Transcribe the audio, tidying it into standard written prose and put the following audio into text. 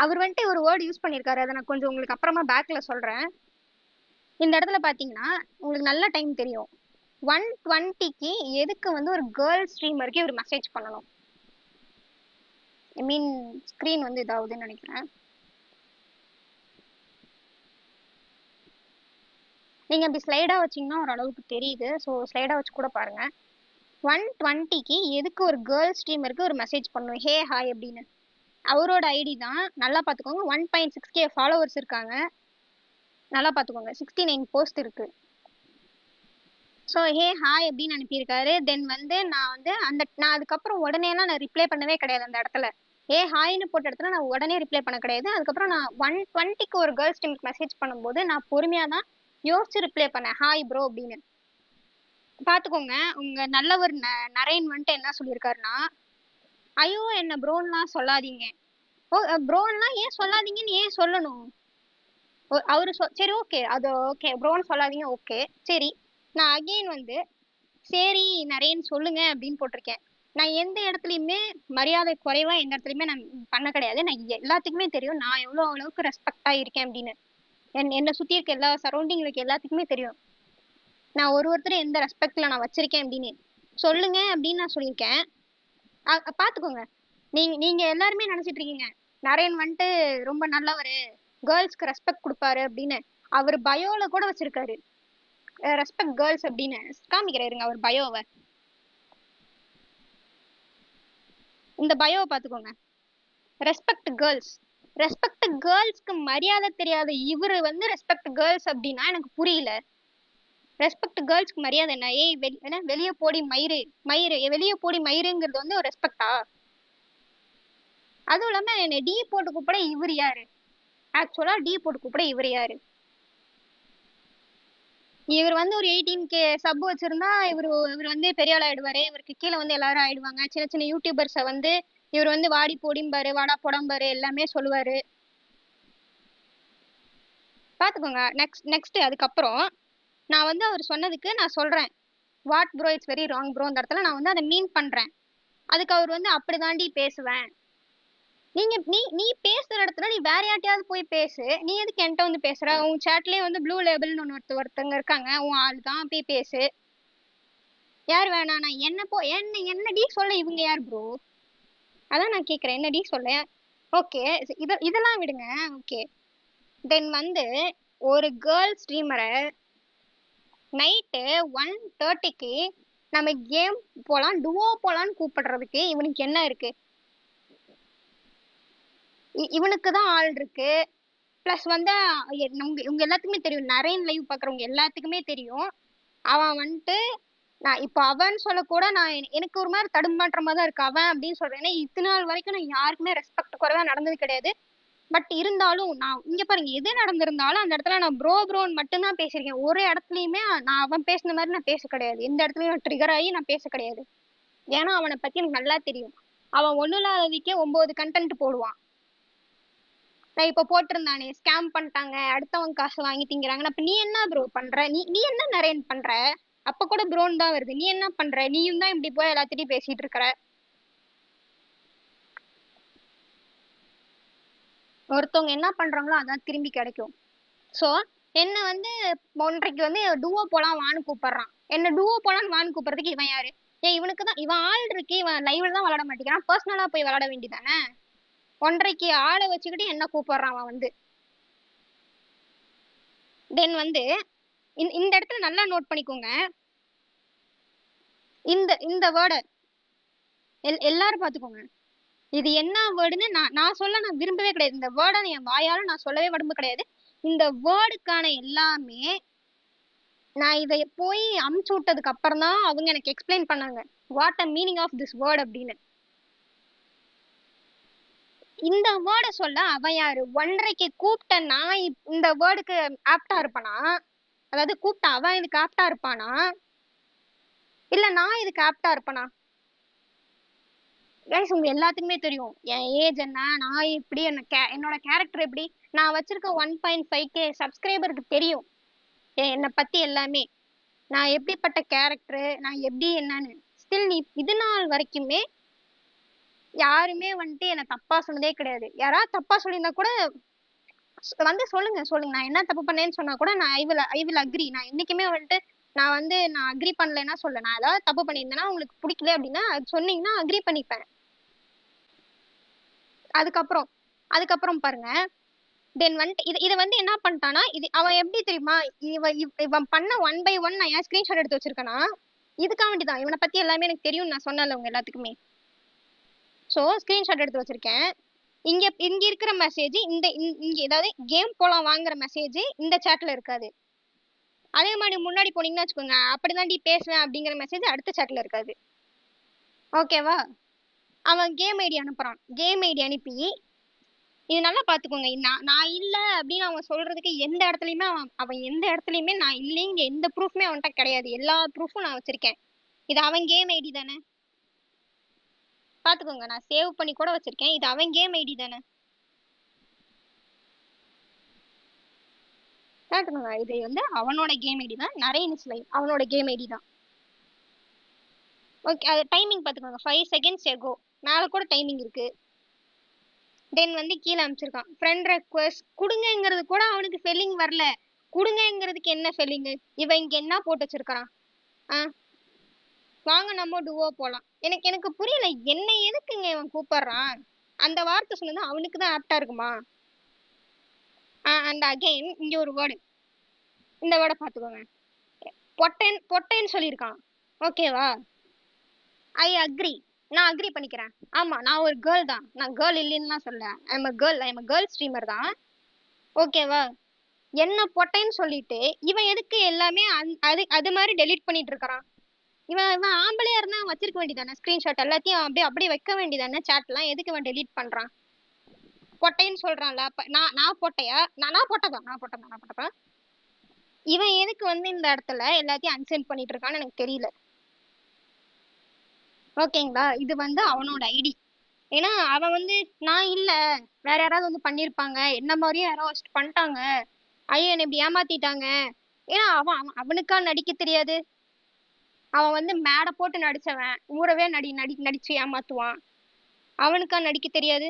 அவர் வந்துட்டு ஒரு word use பண்ணியிருக்காரு. அதை நான் கொஞ்சம் உங்களுக்கு அப்புறமா பேக்ல சொல்றேன். இந்த இடத்துல பாத்தீங்கன்னா உங்களுக்கு நல்ல டைம் தெரியும். 1:20க்கு எதுக்கு வந்து ஒரு கேர்ள் ஸ்ட்ரீமருக்கு ஒரு மெசேஜ் பண்ணணும்? ஐ மீன் ஸ்கிரீன் வந்து இதாகுதுன்னு நினைக்கிறேன். நீங்க அப்படி ஸ்லைடா வச்சீங்கன்னா ஓரளவுக்கு தெரியுது. ஸோ ஸ்லைடா வச்சு கூட பாருங்க. 1:20க்கு எதுக்கு ஒரு கேர்ள் ஸ்ட்ரீமருக்கு ஒரு மெசேஜ் பண்ணணும், ஹே ஹாய் அப்படின்னு? அவரோட ஐடி தான், நல்லா பார்த்துக்கோங்க. 1.6K ஃபாலோவர்ஸ் இருக்காங்க, நல்லா பார்த்துக்கோங்க. 69 போஸ்ட் இருக்கு. ஸோ ஹே ஹாய் அப்படின்னு அனுப்பியிருக்காரு. தென் வந்து நான் அதுக்கப்புறம் உடனேலாம் நான் ரிப்ளை பண்ணவே கிடையாது. அந்த இடத்துல ஏ ஹாய்னு போட்ட இடத்துல நான் உடனே ரிப்ளை பண்ண கிடையாது. அதுக்கப்புறம் நான் 1:20க்கு ஒரு கேர்ள்ஸ் டீமுக்கு மெசேஜ் பண்ணும்போது நான் பொறுமையாக தான் யோசிச்சு ரிப்ளை பண்ணேன், ஹாய் ப்ரோ அப்படின்னு. பார்த்துக்கோங்க, உங்க நல்லவர் நரேன் வந்துட்டு என்ன சொல்லியிருக்காருன்னா, ஐயோ என்ன ப்ரோன்லாம் சொல்லாதீங்க. ஓ ப்ரோன்லாம் ஏன் சொல்லாதீங்கன்னு ஏன் சொல்லணும்? அவரு சரி ஓகே, அது ஓகே ப்ரோன்னு சொல்லாதீங்க, ஓகே சரி. நான் அகெயின் வந்து சரி நரேன் சொல்லுங்க அப்படின்னு போட்டிருக்கேன். நான் எந்த இடத்துலையுமே மரியாதை குறைவா எந்த இடத்துலையுமே நான் பண்ண கிடையாது. நான் எல்லாத்துக்குமே தெரியும் நான் எவ்வளோ அளவுக்கு ரெஸ்பெக்டா இருக்கேன் அப்படின்னு. என்னை சுத்தி இருக்க எல்லா சரௌண்டிங்ல இருக்க எல்லாத்துக்குமே தெரியும் நான் ஒருத்தர் எந்த ரெஸ்பெக்ட்ல நான் வச்சிருக்கேன் அப்படின்னு. சொல்லுங்க அப்படின்னு நான் சொல்லியிருக்கேன். பாத்துக்கோங்க, நீங்க எல்லாருமே நினைச்சிட்டு இருக்கீங்க நரேன் வந்துட்டு ரொம்ப நல்லவரு, கேர்ள்ஸ்க்கு ரெஸ்பெக்ட் கொடுப்பாரு அப்படின்னு. அவர் பயோல கூட வச்சிருக்காரு ரெஸ்பெக்ட் கேர்ள்ஸ் அப்படின்னு. காமிக்கிறாருங்க அவர் பயோவை. இந்த பயோவை பாத்துக்கோங்க, ரெஸ்பெக்ட் கேர்ள்ஸ். ரெஸ்பெக்ட் கேர்ள்ஸ்க்கு மரியாதை தெரியாத இவரு வந்து ரெஸ்பெக்ட் கேர்ள்ஸ் அப்படின்னா எனக்கு புரியல. ரெஸ்பெக்ட் கேர்ள்ஸ்க்கு மரியாதை என்ன? ஏய் வெளியே போடி மயிறு, மயிறு வெளியே போடி மயிருங்கிறது வந்து ஒரு ரெஸ்பெக்டா? அதுவும் இல்லாம என்ன டி போட்டு கூப்பிட இவர் யாரு? ஆக்சுவலா டி போட்டு கூப்பிட இவர் யாரு? இவர் வந்து ஒரு 18K சப் வச்சிருந்தா இவர் வந்து பெரிய ஆள் ஆயிடுவாரு. இவருக்கு கீழே வந்து எல்லாரும் ஆயிடுவாங்க. சின்ன சின்ன யூடியூபர்ஸை வந்து இவர் வந்து வாடி போடிம்பாரு, வாடா போடம்பாரு, எல்லாமே சொல்லுவாரு. பாத்துக்கோங்க. நெக்ஸ்ட் அதுக்கப்புறம் நான் வந்து அவர் சொன்னதுக்கு நான் சொல்றேன், what bro it's very wrong bro. அந்த இடத்துல நான் வந்து அதை மீன் பண்றேன். அதுக்கு அவர் வந்து அப்படிதாண்டி பேசுவேன். நீ பேசுற இடத்துல நீ வேற யார்ட்டையாவது போய் பேசு. நீ எதுக்கு என்கிட்ட வந்து பேசுற? உன் சேட்லயே வந்து ப்ளூ லேபிள்னு ஒருத்தவங்க இருக்காங்க, உன் ஆள் தான், போய் பேசு. யார் வேணா நான் என்னடி சொல்ல, இவங்க யார் ப்ரோ? அதான் நான் கேக்குறேன், என்னடி சொல்ல? ஓகே, இதெல்லாம் விடுங்க. ஓகே, தென் வந்து ஒரு கேர்ள் ஸ்ட்ரீமரை நைட்டு 1:30க்கு நம்ம கேம் போலாம், டுவோ போலான்னு கூப்பிடுறதுக்கு இவனுக்கு என்ன இருக்கு? இவனுக்கு தான் ஆள் இருக்கு. பிளஸ் வந்து உங்க எல்லாத்துக்குமே தெரியும், நரேன் லைவ் பாக்குறவங்க எல்லாத்துக்குமே தெரியும் அவன் வந்துட்டு, நான் இப்போ அவன் சொல்லக்கூட நான் எனக்கு ஒரு மாதிரி தடுமாற்றமா தான் இருக்கு. அவன் அப்படின்னு சொல்றேன், ஏன்னா இத்தனை நாள் வரைக்கும் நான் யாருக்குமே ரெஸ்பெக்ட் குறைவா நடந்தது கிடையாது. பட் இருந்தாலும் நான் இங்க பாருங்க, எது நடந்திருந்தாலும் அந்த இடத்துல நான் ப்ரோ ப்ரோன்னு மட்டும்தான் பேசியிருக்கேன். ஒரு இடத்துலயுமே நான் அவன் பேசின மாதிரி நான் பேச கிடையாது. எந்த இடத்துலயும் நான் ட்ரிகர் ஆகி நான் பேச கிடையாது. ஏன்னா அவனை பத்தி எனக்கு நல்லா தெரியும். அவன் ஒன்னும் இல்லாததுக்கே 9 கண்டென்ட் போடுவான். நான் இப்ப போட்டிருந்தானே ஸ்கேம் பண்ணிட்டாங்க, அடுத்தவங்க காசு வாங்கி திங்கிறாங்க. அப்ப நீ என்ன ப்ரோ பண்ற? நீ என்ன நரேன் பண்ற? அப்ப கூட ப்ரோன் தான் வருது. நீ என்ன பண்ற? நீயும் தான் இப்படி போய் எல்லாத்திட்டையும் பேசிட்டு இருக்கிற. ஒருத்தவங்க என்ன பண்றாங்களோ அதான் திரும்பி கிடைக்கும். சோ என்ன வந்து 1:30க்கு வந்து டுவோ போலாம் வான்னு கூப்பிடுறான். என்ன டுவோ போலான்னு வான்னு கூப்பிடுறதுக்கு இவன் யாரு? ஏன் இவனுக்கு தான் இவன் ஆள் இருக்கு, இவன் லைவ்ல தான் விளையாட மாட்டேங்கிறான், பர்சனலா போய் விளையாட வேண்டியதானே? 1:30க்கு ஆளை வச்சுக்கிட்டு என்ன கூப்பிடுறான் அவன் வந்து. தென் வந்து இந்த இடத்துல நல்லா நோட் பண்ணிக்கோங்க, இந்த இந்த வேர்டை எல்லாரும் பாத்துக்கோங்க. இது என்ன வேர்டுன்னு நான் சொல்ல நான் விரும்பவே கிடையாது. இந்த வேர்டை என் வாயால நான் சொல்லவே விரும்ப கிடையாது. இந்த வேர்டுக்கான எல்லாமே நான் இதை போய் அமுச்சு விட்டதுக்கு அப்புறம் தான் அவங்க எனக்கு எக்ஸ்பிளைன் பண்ணாங்க, what a meaning of this word அப்படின்னு. இந்த வேர்டை சொல்ல அவன் யாரு? 1:30க்கு கூப்பிட்ட நான் இந்த வேர்டுக்கு ஆப்டா இருப்பானா? அதாவது கூப்பிட்ட அவன் இதுக்கு ஆப்டா இருப்பானா, இல்ல நான் இதுக்கு ஆப்டா இருப்பானா? கைஸ் உங்க எல்லாத்துக்குமே தெரியும் என் ஏஜ் என்ன, நான் இப்படி, என்னோட கேரக்டர் எப்படி. நான் வச்சிருக்க 1.5K சப்ஸ்கிரைபருக்கு தெரியும் என்னை பத்தி எல்லாமே, நான் எப்படிப்பட்ட கேரக்டர், நான் எப்படி என்னன்னு. ஸ்டில் நீ இது நாள் வரைக்குமே யாருமே வந்துட்டு என்ன தப்பா சொன்னதே கிடையாது. யாராவது தப்பா சொல்லியிருந்தா கூட வந்து சொல்லுங்க சொல்லுங்க, நான் என்ன தப்பு பண்ணேன்னு சொன்னா கூட நான் ஐ வில் அக்ரி. நான் என்னைக்குமே வந்துட்டு நான் அக்ரி பண்ணலைன்னா சொல்ல, நான் ஏதாவது தப்பு பண்ணியிருந்தேன்னா உங்களுக்கு பிடிக்கல அப்படின்னா அது சொன்னீங்கன்னா அக்ரி பண்ணிப்பேன். அதுக்கப்புறம் அதுக்கப்புறம் பாருங்க, தென் வந்துட்டு இதை வந்து என்ன பண்ணிட்டானா, இது அவன் எப்படி தெரியுமா, இவன் பண்ண ஒன் பை ஒன் நான் ஏன் ஸ்கிரீன்ஷாட் எடுத்து வச்சிருக்கேனா, இதுக்காக வேண்டிதான். இவனை பத்தி எல்லாமே எனக்கு தெரியும் நான் சொன்னல உங்க எல்லாத்துக்குமே. ஸோ ஸ்கிரீன்ஷாட் எடுத்து வச்சிருக்கேன். இங்க இருக்கிற மெசேஜ் இங்க ஏதாவது கேம் போலாம் வாங்குற மெசேஜ் இந்த சாட்ல இருக்காது. அதே மாதிரி முன்னாடி போனீங்கன்னா வச்சுக்கோங்க, அப்படிதான்டி பேசுவேன் அப்படிங்கிற மெசேஜ் அடுத்த சாட்ல இருக்காது. ஓகேவா? அவன் கேம் ஐடி அனுப்புறான். கேம் ஐடி அனுப்பி இது நல்லா பாத்துக்கோங்க, நான் நான் இல்ல அப்படின்னு அவன் சொல்றதுக்கு எந்த இடத்துலயுமே அவன் எந்த இடத்துலயுமே நான் இல்லைங்க எந்த ப்ரூஃப்மே அவன்கிட்ட கிடையாது. எல்லா ப்ரூஃபும் நான் வச்சிருக்கேன். இது அவன் கேம் ஐடி தானே, பாத்துக்கோங்க. நான் சேவ் பண்ணி கூட வச்சிருக்கேன். இது அவன் கேம் ஐடி தானே, பாத்துக்கோங்க. இது வந்து அவனோட கேம் ஐடி தான். நிறைய நிமிஷம் அவனோட கேம் ஐடி தான். ஓகே, அது டைமிங் பாத்துக்கோங்க, 5 seconds எகோ. மேல கூட டைமிங் இருக்கு. தென் வந்து கீழே அனுப்பிச்சிருக்கான் ஃப்ரெண்ட் ரெக்வஸ்ட் கொடுங்கங்கிறது கூட அவனுக்கு ஸ்பெல்லிங் வரல. கொடுங்கங்கிறதுக்கு என்ன ஸ்பெல்லிங்? இவன் இங்க என்ன போட்டு வச்சிருக்கான்? ஆ, வாங்க நம்ம டுவோ போலாம். எனக்கு எனக்கு புரியல, என்ன எதுக்குங்க இவன் கூப்பிடுறான்? அந்த வார்த்தை சொன்னது அவனுக்கு தான் ஆப்டா இருக்குமா? அண்ட் அகைன் இங்க ஒரு வேர்டு, இந்த வேர்டை பாத்துக்கோங்க. பொட்டைன்னு சொல்லியிருக்கான். ஓகேவா? I agree. நான் அக்ரி பண்ணிக்கிறேன். ஆமா, நான் ஒரு கேர்ள் தான். நான் கேர்ள் இல்லைன்னு தான் சொல்ல. ஐ எம் கேர்ள் ஸ்ட்ரீமர் தான். ஓகேவா? என்ன பொட்டைன்னு சொல்லிட்டு இவன் எதுக்கு எல்லாமே அது அது மாதிரி டெலீட் பண்ணிட்டு இருக்கான்? இவன் இவன் ஆம்பளையா இருந்தா அவன் வச்சிருக்க வேண்டியதானே, ஸ்கிரீன்ஷாட் எல்லாத்தையும் அப்படியே அப்படியே வைக்க வேண்டியதானே, சாட்லாம் எதுக்கு இவன் டெலீட் பண்றான்? பொட்டைன்னு சொல்றான்ல, அப்ப நான் பொட்டையா? நான் பொட்டதான், நான் பொட்டதான். இவன் எதுக்கு வந்து இந்த இடத்துல எல்லாத்தையும் அன்சென்ட் பண்ணிட்டு இருக்கான்னு எனக்கு தெரியல. ஓகேங்களா? இது வந்து அவனோட ஐடி. ஏன்னா அவன் வந்து நான் இல்ல, வேற யாராவது வந்து பண்ணிருப்பாங்க, என்ன மாதிரியே யாரோ வச்சுட்டு பண்ணிட்டாங்க, ஐயோ என்னை இப்படி ஏமாத்திட்டாங்க. ஏன்னா அவனுக்கா நடிக்க தெரியாது? அவன் வந்து மேடை போட்டு நடிச்சவன், ஊரவே நடிச்சு ஏமாத்துவான். அவனுக்கா நடிக்க தெரியாது?